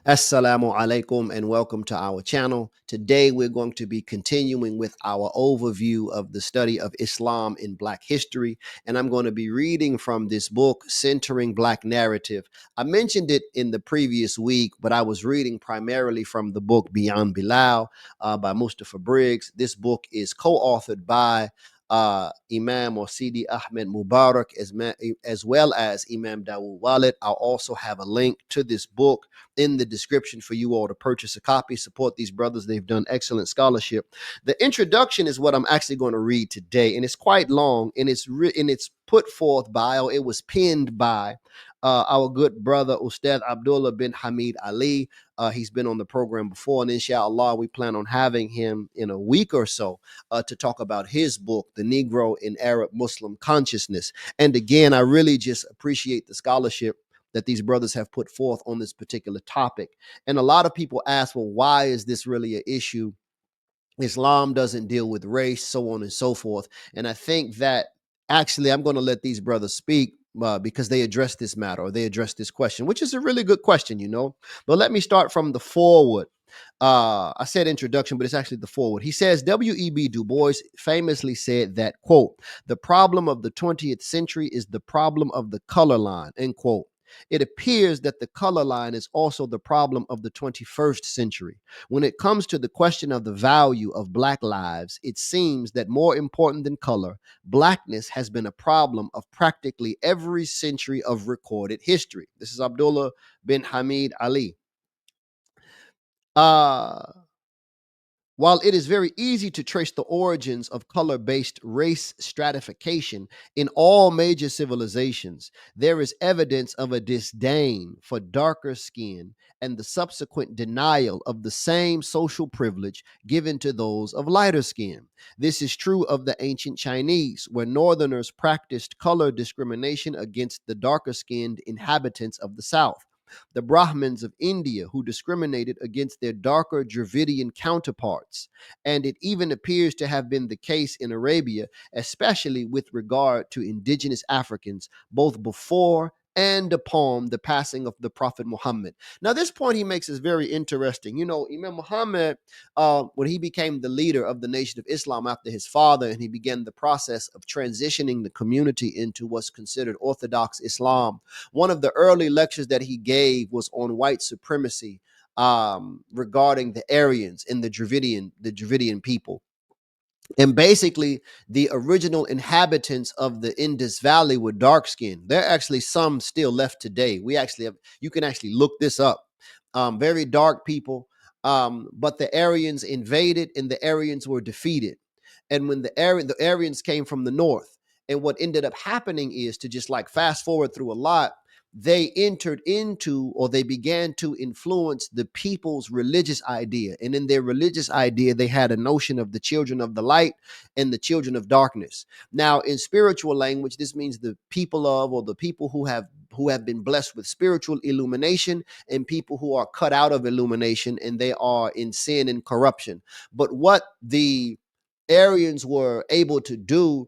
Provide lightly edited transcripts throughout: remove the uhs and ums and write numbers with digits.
Assalamu alaikum and welcome to our channel. Today we're going to be continuing with our overview of the study of Islam in Black history. And I'm going to be reading from this book, Centering Black Narrative. I mentioned it in the previous week, but I was reading primarily from the book Beyond Bilal by Mustafa Briggs. This book is co-authored by Imam or Sidi Ahmed Mubarak as well as Imam Dawood Walid. I'll also have a link to this book in the description for you all to purchase a copy. Support these brothers. They've done excellent scholarship. The introduction is what I'm actually going to read today, and it's quite long, and it's put forth by, or it was penned by our good brother Ustad Abdullah bin Hamid Ali. He's been on the program before, and inshallah, we plan on having him in a week or so to talk about his book, The Negro in Arab Muslim Consciousness. And again, I really just appreciate the scholarship that these brothers have put forth on this particular topic. And a lot of people ask, well, why is this really an issue? Islam doesn't deal with race, so on and so forth. And I think that actually I'm going to let these brothers speak because they address this matter or they address this question, which is a really good question. But let me start from the forward. I said introduction, but it's actually the forward. He says W.E.B. Du Bois famously said that, quote, the problem of the 20th century is the problem of the color line, end quote. It appears that the color line is also the problem of the 21st century. When it comes to the question of the value of Black lives, it seems that more important than color, Blackness has been a problem of practically every century of recorded history. This is Abdullah bin Hamid Ali. Uh, While it is very easy to trace the origins of color based race stratification in all major civilizations, there is evidence of a disdain for darker skin and the subsequent denial of the same social privilege given to those of lighter skin. This is true of the ancient Chinese, where northerners practiced color discrimination against the darker skinned inhabitants of the South, the Brahmins of India, who discriminated against their darker Dravidian counterparts. And it even appears to have been the case in Arabia, especially with regard to indigenous Africans, both before and upon the passing of the Prophet Muhammad. Now, this point he makes is very interesting. Imam Muhammad, when he became the leader of the Nation of Islam after his father, and he began the process of transitioning the community into what's considered Orthodox Islam, one of the early lectures that he gave was on white supremacy regarding the Aryans and the Dravidian people. And basically, the original inhabitants of the Indus Valley were dark skinned. There are actually some still left today. You can actually look this up. Very dark people. But the Aryans invaded and the Aryans were defeated. And when the Aryans came from the north, and what ended up happening is, to just like fast forward through a lot, they entered into, or they began to influence the people's religious idea. And in their religious idea, they had a notion of the children of the light and the children of darkness. Now, in spiritual language, this means the people of, or the people who have been blessed with spiritual illumination, and people who are cut out of illumination and they are in sin and corruption. But what the Aryans were able to do,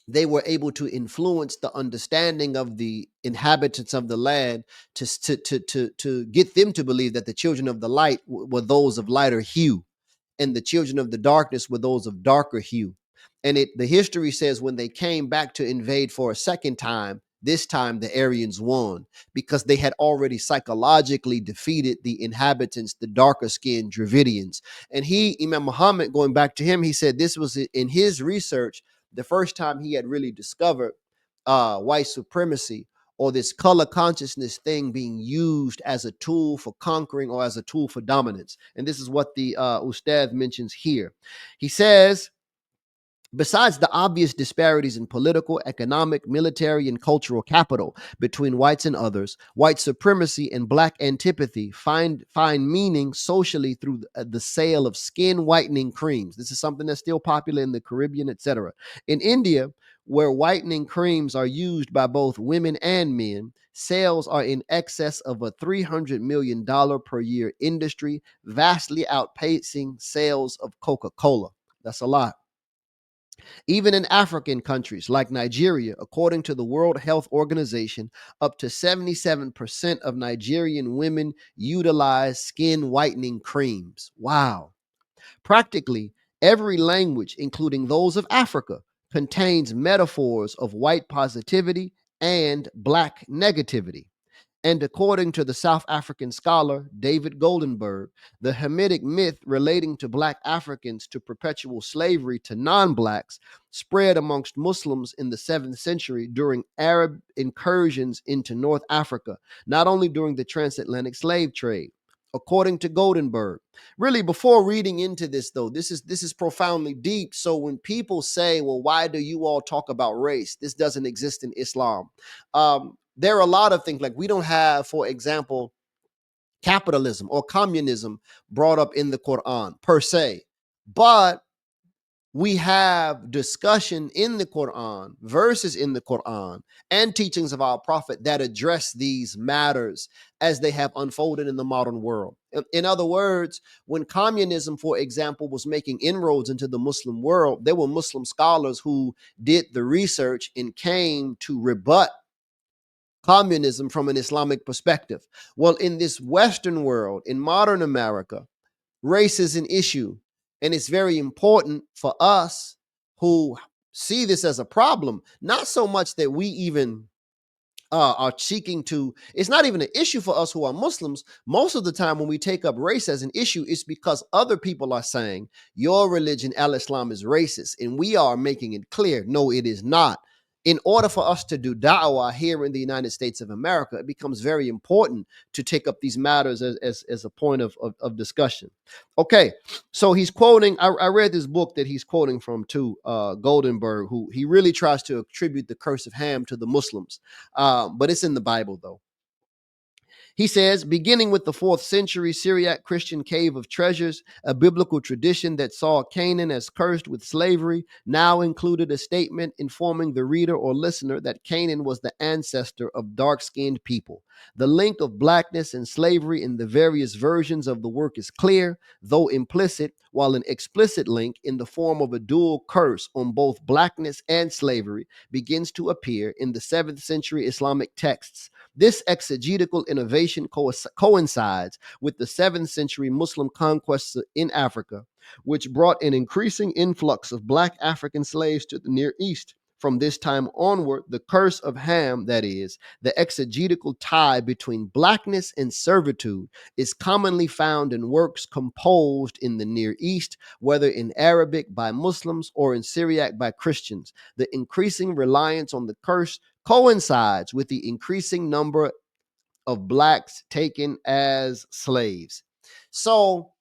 they were able to influence the understanding of the inhabitants of the land to get them to believe that the children of the light were those of lighter hue, and the children of the darkness were those of darker hue. And the history says when they came back to invade for a second time, this time the Aryans won, because they had already psychologically defeated the inhabitants, the darker skinned Dravidians. And Imam Muhammad, going back to him, he said this was in his research the first time he had really discovered white supremacy, or this color consciousness thing being used as a tool for conquering or as a tool for dominance. And this is what the Ustad mentions here. He says, besides the obvious disparities in political, economic, military, and cultural capital between whites and others, white supremacy and black antipathy find meaning socially through the sale of skin whitening creams. This is something that's still popular in the Caribbean, etc. In India, where whitening creams are used by both women and men, sales are in excess of a $300 million per year industry, vastly outpacing sales of Coca-Cola. That's a lot. Even in African countries like Nigeria, according to the World Health Organization, up to 77% of Nigerian women utilize skin whitening creams. Wow. Practically every language, including those of Africa, contains metaphors of white positivity and black negativity. And according to the South African scholar David Goldenberg, the Hamitic myth relating to Black Africans to perpetual slavery to non Blacks spread amongst Muslims in the 7th century during Arab incursions into North Africa, not only during the transatlantic slave trade. According to Goldenberg, really, before reading into this, though, this is profoundly deep. So when people say, "Well, why do you all talk about race? This doesn't exist in Islam." There are a lot of things like we don't have, for example, capitalism or communism brought up in the Quran per se, but we have discussion in the Quran, verses in the Quran, and teachings of our prophet that address these matters as they have unfolded in the modern world. In other words, when communism, for example, was making inroads into the Muslim world, there were Muslim scholars who did the research and came to rebut communism from an Islamic perspective. Well, in this Western world, in modern America, race is an issue. And it's very important for us who see this as a problem, not so much that we even are seeking to, it's not even an issue for us who are Muslims. Most of the time, when we take up race as an issue, it's because other people are saying your religion, Al Islam, is racist. And we are making it clear, no, it is not. In order for us to do da'wah here in the United States of America, it becomes very important to take up these matters as a point of discussion. Okay, so he's quoting, I read this book that he's quoting from too, Goldenberg, who he really tries to attribute the curse of Ham to the Muslims, but it's in the Bible, though. He says, beginning with the 4th century Syriac Christian cave of treasures, a biblical tradition that saw Canaan as cursed with slavery now included a statement informing the reader or listener that Canaan was the ancestor of dark-skinned people. The link of blackness and slavery in the various versions of the work is clear, though implicit, while an explicit link in the form of a dual curse on both blackness and slavery begins to appear in the 7th century Islamic texts. This exegetical innovation coincides with the 7th century Muslim conquests in Africa, which brought an increasing influx of Black African slaves to the Near East. From this time onward, the curse of Ham, that is, the exegetical tie between blackness and servitude, is commonly found in works composed in the Near East, whether in Arabic by Muslims or in Syriac by Christians. The increasing reliance on the curse coincides with the increasing number of blacks taken as slaves. So,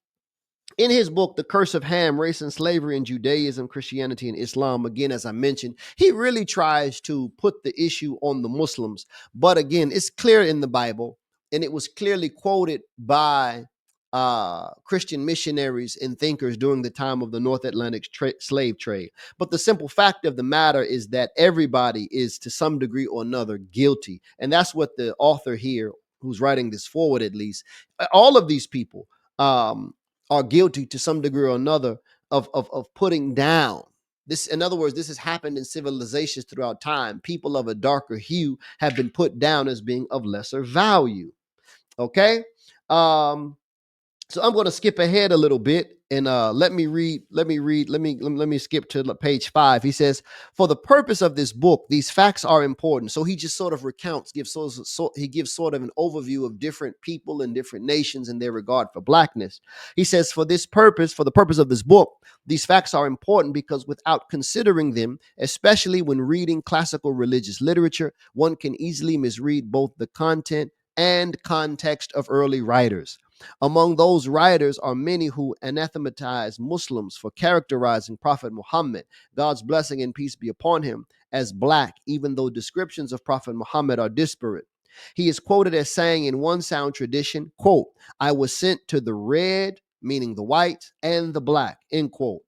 in his book, The Curse of Ham, Race and Slavery in Judaism, Christianity, and Islam, again, as I mentioned, he really tries to put the issue on the Muslims. But again, it's clear in the Bible, and it was clearly quoted by Christian missionaries and thinkers during the time of the North Atlantic slave trade. But the simple fact of the matter is that everybody is, to some degree or another, guilty. And that's what the author here, who's writing this forward at least, all of these people, are guilty to some degree or another of putting down this. In other words, this has happened in civilizations throughout time. People of a darker hue have been put down as being of lesser value. Okay. So I'm going to skip ahead a little bit and let me skip to page 5. He says, for the purpose of this book, these facts are important. So he just sort of recounts, he gives sort of an overview of different people and different nations and their regard for blackness. He says, for the purpose of this book, these facts are important because without considering them, especially when reading classical religious literature, one can easily misread both the content and context of early writers. Among those writers are many who anathematize Muslims for characterizing Prophet Muhammad, God's blessing and peace be upon him, as black, even though descriptions of Prophet Muhammad are disparate. He is quoted as saying in one sound tradition, quote, I was sent to the red, meaning the white, and the black, end quote.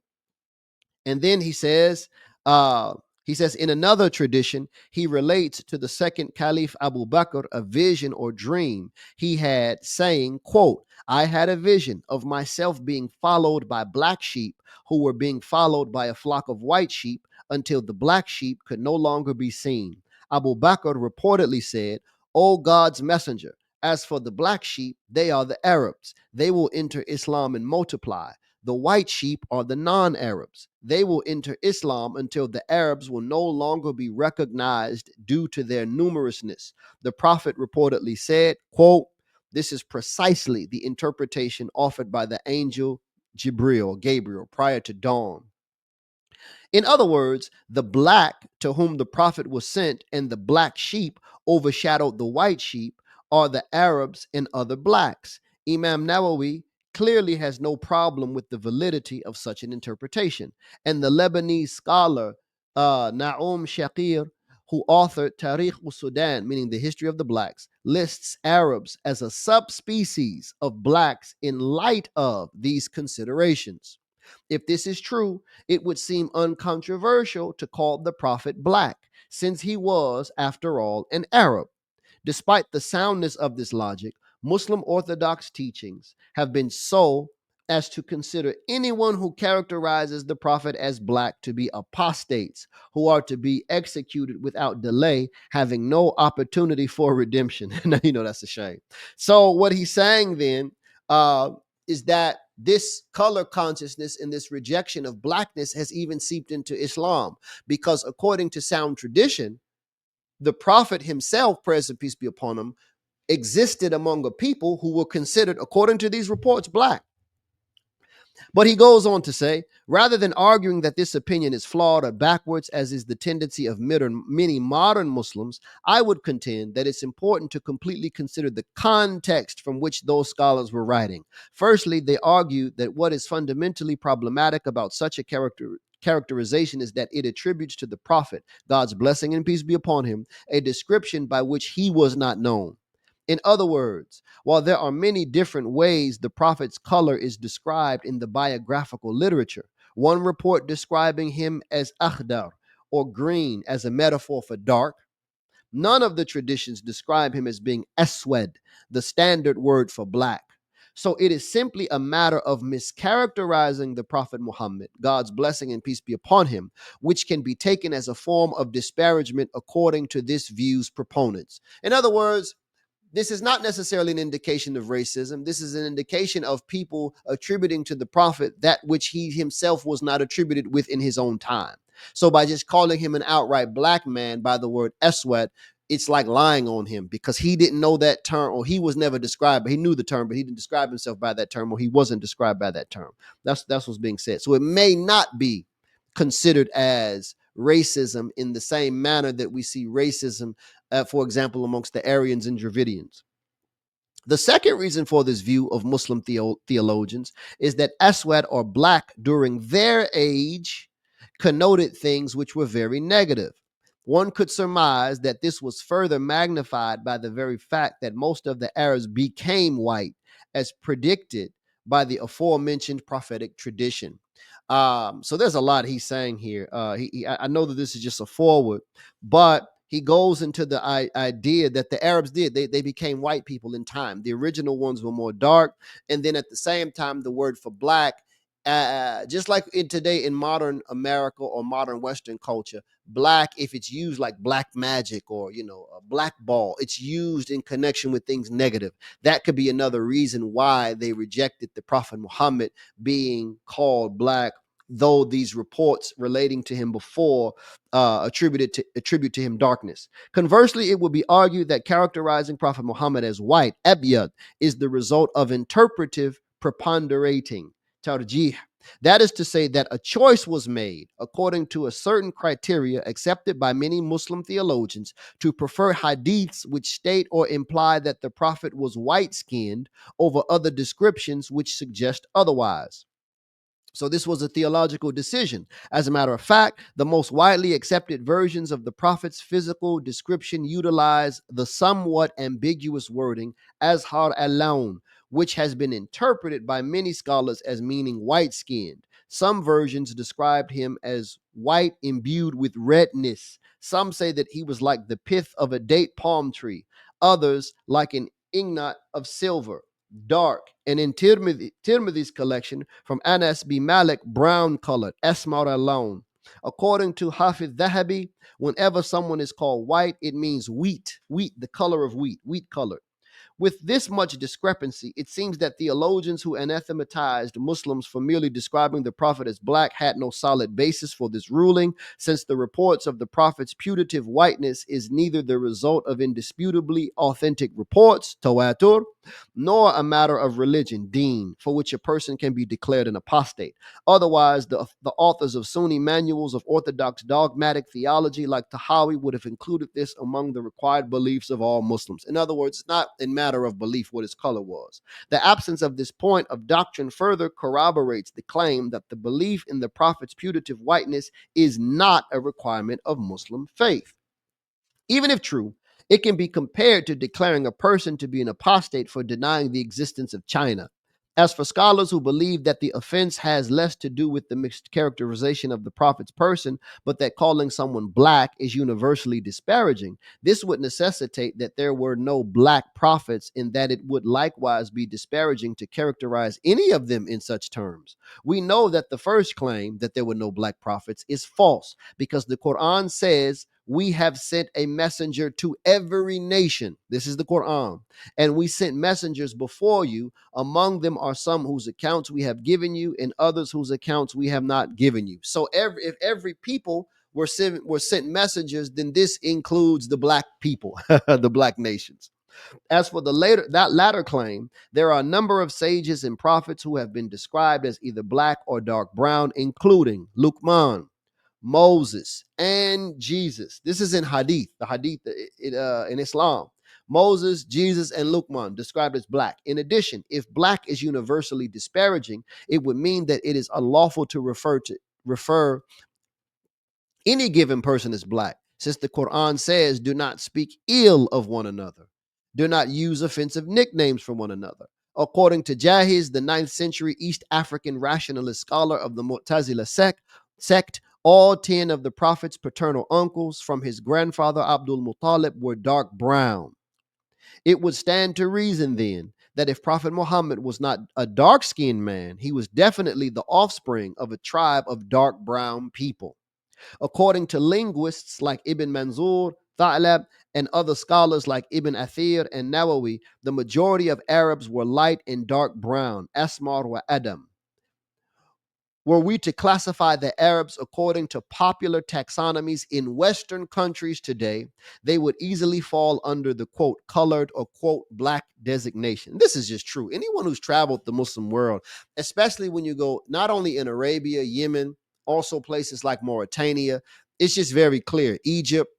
And then he says, in another tradition, he relates to the second Caliph Abu Bakr a vision or dream he had saying, quote, I had a vision of myself being followed by black sheep who were being followed by a flock of white sheep until the black sheep could no longer be seen. Abu Bakr reportedly said, O God's messenger, as for the black sheep, they are the Arabs. They will enter Islam and multiply. The white sheep are the non Arabs. They will enter Islam until the Arabs will no longer be recognized due to their numerousness. The Prophet reportedly said, quote, this is precisely the interpretation offered by the angel Gabriel, prior to dawn. In other words, the black to whom the prophet was sent and the black sheep overshadowed the white sheep are the Arabs and other blacks. Imam Nawawi clearly has no problem with the validity of such an interpretation. And the Lebanese scholar Naum Shakir, who authored Tarikh al-Sudan, meaning the history of the blacks, lists Arabs as a subspecies of blacks in light of these considerations. If this is true, it would seem uncontroversial to call the prophet black, since he was, after all, an Arab. Despite the soundness of this logic, Muslim Orthodox teachings have been so as to consider anyone who characterizes the prophet as black to be apostates who are to be executed without delay, having no opportunity for redemption. Now, that's a shame. So, what he's saying then uh, is that this color consciousness and this rejection of blackness has even seeped into Islam, because according to sound tradition, the prophet himself, praise and peace be upon him, existed among a people who were considered, according to these reports, black. But he goes on to say, rather than arguing that this opinion is flawed or backwards, as is the tendency of many modern Muslims, I would contend that it's important to completely consider the context from which those scholars were writing. Firstly, they argue that what is fundamentally problematic about such a characterization is that it attributes to the prophet, God's blessing and peace be upon him, a description by which he was not known. In other words, while there are many different ways the prophet's color is described in the biographical literature, one report describing him as akhdar, or green, as a metaphor for dark, none of the traditions describe him as being aswad, the standard word for black. So it is simply a matter of mischaracterizing the Prophet Muhammad, God's blessing and peace be upon him, which can be taken as a form of disparagement according to this view's proponents. In other words, this is not necessarily an indication of racism. This is an indication of people attributing to the prophet that which he himself was not attributed with in his own time. So by just calling him an outright black man by the word eswat, it's like lying on him, because he didn't know that term, or he was never described, but he knew the term, but he didn't describe himself by that term, or he wasn't described by that term. That's what's being said. So it may not be considered as racism in the same manner that we see racism, for example, amongst the Aryans and Dravidians. The second reason for this view of Muslim theologians is that Aswad, or black, during their age connoted things which were very negative. One could surmise that this was further magnified by the very fact that most of the Arabs became white, as predicted by the aforementioned prophetic tradition. So there's a lot he's saying here. I know that this is just a forward, but he goes into the idea that the Arabs they became white people in time. The original ones were more dark, and then at the same time, the word for black, just like in today in modern America or modern Western culture, black, if it's used like black magic or a black ball, it's used in connection with things negative. That could be another reason why they rejected the Prophet Muhammad being called black, though these reports relating to him before attribute to him darkness. Conversely, it would be argued that characterizing Prophet Muhammad as white, abyad, is the result of interpretive preponderating, tarjih. That is to say that a choice was made according to a certain criteria accepted by many Muslim theologians to prefer hadiths which state or imply that the Prophet was white-skinned over other descriptions which suggest otherwise. So this was a theological decision. As a matter of fact, the most widely accepted versions of the prophet's physical description utilize the somewhat ambiguous wording azhar al-lawn, which has been interpreted by many scholars as meaning white-skinned. Some versions described him as white imbued with redness. Some say that he was like the pith of a date palm tree. Others like an ingot of silver. dark. And in Tirmidhi's collection from Anas B. Malik, brown colored, asmar alone. According to Hafiz Dhahabi, whenever someone is called white, it means wheat, the color of wheat colored. With this much discrepancy, it seems that theologians who anathematized Muslims for merely describing the Prophet as black had no solid basis for this ruling, since the reports of the Prophet's putative whiteness is neither the result of indisputably authentic reports, tawatur, nor a matter of religion, deen, for which a person can be declared an apostate. Otherwise, the authors of Sunni manuals of orthodox dogmatic theology like Tahawi would have included this among the required beliefs of all Muslims. In other words, it's not a matter of belief what his color was. The absence of this point of doctrine further corroborates the claim that the belief in the Prophet's putative whiteness is not a requirement of Muslim faith. Even if true, it can be compared to declaring a person to be an apostate for denying the existence of China. As for scholars who believe that the offense has less to do with the mixed characterization of the prophet's person, but that calling someone black is universally disparaging, this would necessitate that there were no black prophets, and that it would likewise be disparaging to characterize any of them in such terms. We know that the first claim, that there were no black prophets, is false, because the Quran says, "We have sent a messenger to every nation." This is the Quran. "And we sent messengers before you. Among them are some whose accounts we have given you, and others whose accounts we have not given you." So if every people were sent messengers, then this includes the black people, the black nations. As for that latter claim, there are a number of sages and prophets who have been described as either black or dark brown, including Luqman, Moses, and Jesus. This is in Hadith, the Hadith in Islam. Moses, Jesus, and Luqman described as black. In addition, if black is universally disparaging, it would mean that it is unlawful to refer any given person is black, since the Quran says, "Do not speak ill of one another. Do not use offensive nicknames for one another." According to Jahiz, the 9th century East African rationalist scholar of the Mu'tazila sect, all 10 of the Prophet's paternal uncles from his grandfather Abdul Muttalib were dark brown. It would stand to reason then that if Prophet Muhammad was not a dark skinned man, he was definitely the offspring of a tribe of dark brown people. According to linguists like Ibn Manzur, Tha'lab, and other scholars like Ibn Athir and Nawawi, the majority of Arabs were light and dark brown, asmar wa adam. Were we to classify the Arabs according to popular taxonomies in Western countries today, they would easily fall under the quote colored or quote black designation. This is just true. Anyone who's traveled the Muslim world, especially when you go not only in Arabia, Yemen, also places like Mauritania, it's just very clear. Egypt,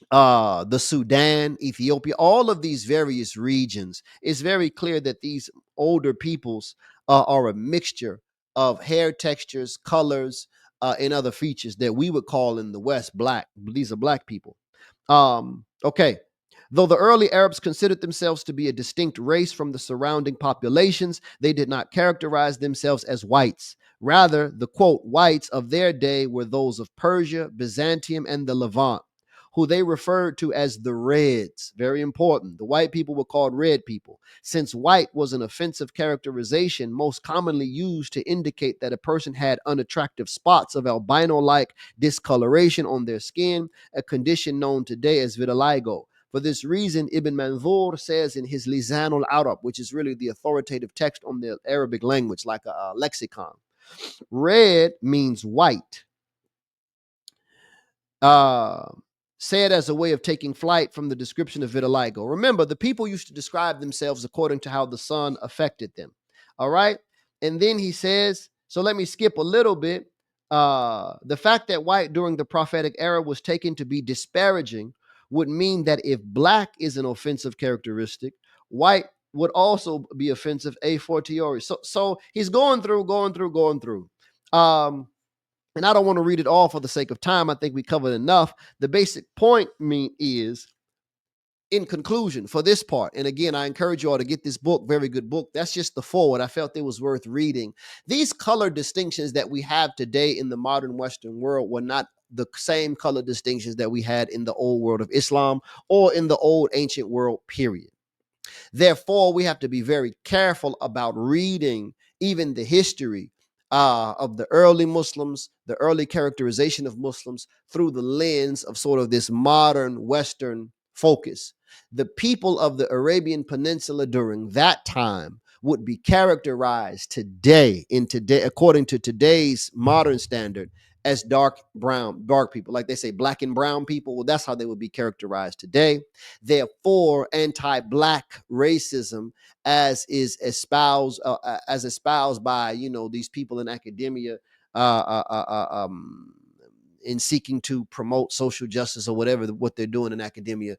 the Sudan, Ethiopia, all of these various regions, it's very clear that these older peoples are a mixture of hair textures, colors, and other features that we would call in the West black. These are black people. Okay. Though the early Arabs considered themselves to be a distinct race from the surrounding populations, they did not characterize themselves as whites. Rather, the quote whites of their day were those of Persia, Byzantium, and the Levant, who they referred to as the Reds. Very important. The white people were called red people. Since white was an offensive characterization most commonly used to indicate that a person had unattractive spots of albino like discoloration on their skin, a condition known today as vitiligo. For this reason, Ibn Manzur says in his Lisanul Arab, which is really the authoritative text on the Arabic language, like a lexicon, red means white. Uh, Said as a way of taking flight from the description of vitiligo. Remember, the people used to describe themselves according to how the sun affected them. All right. And then he says, so let me skip a little bit. The fact that white during the prophetic era was taken to be disparaging would mean that if black is an offensive characteristic, white would also be offensive a fortiori. So he's going through. And I don't want to read it all for the sake of time. I think we covered enough. The basic point is, in conclusion, for this part, and again, I encourage you all to get this book, very good book. That's just the forward. I felt it was worth reading. These color distinctions that we have today in the modern Western world were not the same color distinctions that we had in the old world of Islam or in the old ancient world, period. Therefore, we have to be very careful about reading even the history of the early Muslims, the early characterization of Muslims through the lens of sort of this modern Western focus. The people of the Arabian Peninsula during that time would be characterized today, according to today's modern standard, as dark people. Like they say, black and brown people. Well, that's how they would be characterized today. Therefore, anti-black racism, as espoused by these people in academia, uh, uh, uh, um, in seeking to promote social justice or whatever what they're doing in academia,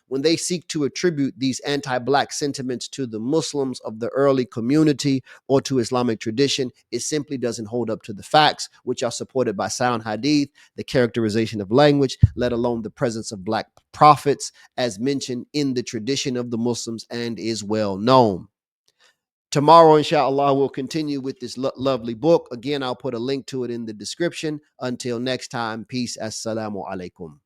when they seek to attribute these anti-black sentiments to the Muslims of the early community or to Islamic tradition, it simply doesn't hold up to the facts, which are supported by sound hadith, the characterization of language, let alone the presence of black prophets, as mentioned in the tradition of the Muslims and is well known. Tomorrow, inshallah, we'll continue with this lovely book. Again, I'll put a link to it in the description. Until next time, peace. Assalamu alaikum.